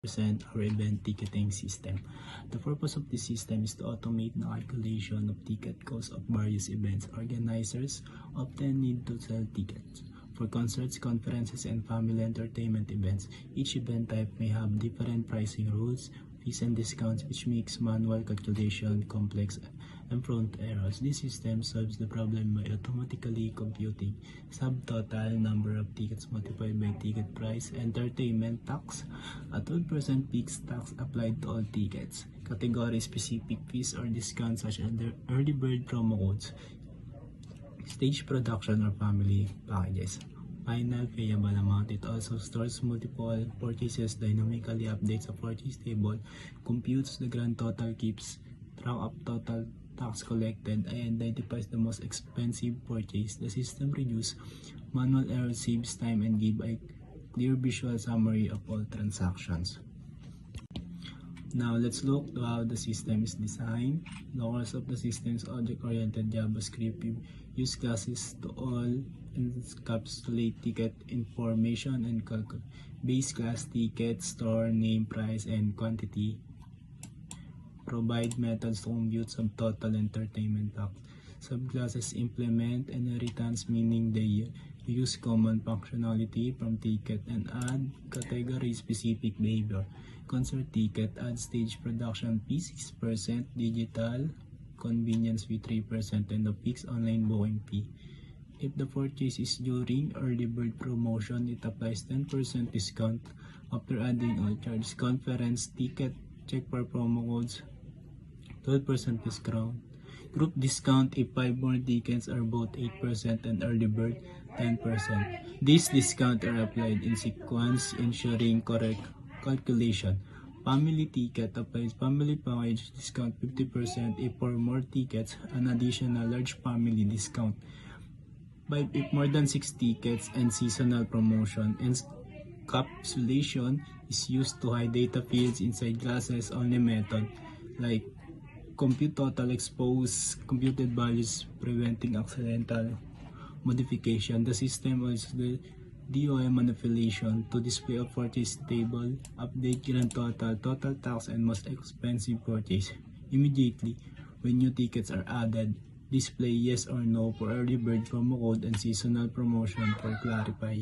present our event ticketing system. The purpose of this system is to automate the calculation of ticket costs of various events. Organizers often need to sell tickets for concerts, conferences, and family entertainment events. Each event type may have different pricing rules, fees, and discounts, which makes manual calculation complex and prone to errors. This system solves the problem by automatically computing subtotal number of tickets multiplied by ticket price, entertainment tax, a 12% fixed tax applied to all tickets, category-specific fees or discounts such as the early bird promo codes, stage production or family packages. Final payable amount. It also stores multiple purchases, dynamically updates a purchase table, computes the grand total, keeps track of total tax collected, and identifies the most expensive purchase. The system reduces manual errors, saves time, and gives a clear visual summary of all transactions. Now let's look to how the system is designed. The course of the system is object-oriented JavaScript. Use classes to all encapsulate ticket information and calculate base class ticket, store, name, price, and quantity. Provide methods to compute subtotal entertainment tax. Subclasses implement inheritance, meaning they use common functionality from ticket and add category-specific behavior. Concert ticket, add stage production fee 6%, digital convenience fee 3%, and the fixed online booking fee. If the purchase is during early bird promotion, it applies 10% discount after adding all charges. Conference ticket, check for promo codes, 12% discount. Group discount if 5 more tickets are both 8% and early bird 10%. These discounts are applied in sequence, ensuring correct calculation. Family ticket applies family package discount 50% if 4 more tickets, an additional large family discount 5 if more than 6 tickets, and seasonal promotion. Encapsulation is used to hide data fields inside classes only method, like compute total, expose computed values, preventing accidental modification. The system also the DOM manipulation to display a purchase table, update grand total, total tax, and most expensive purchase immediately when new tickets are added. Display yes or no for early bird promo code and seasonal promotion for clarify.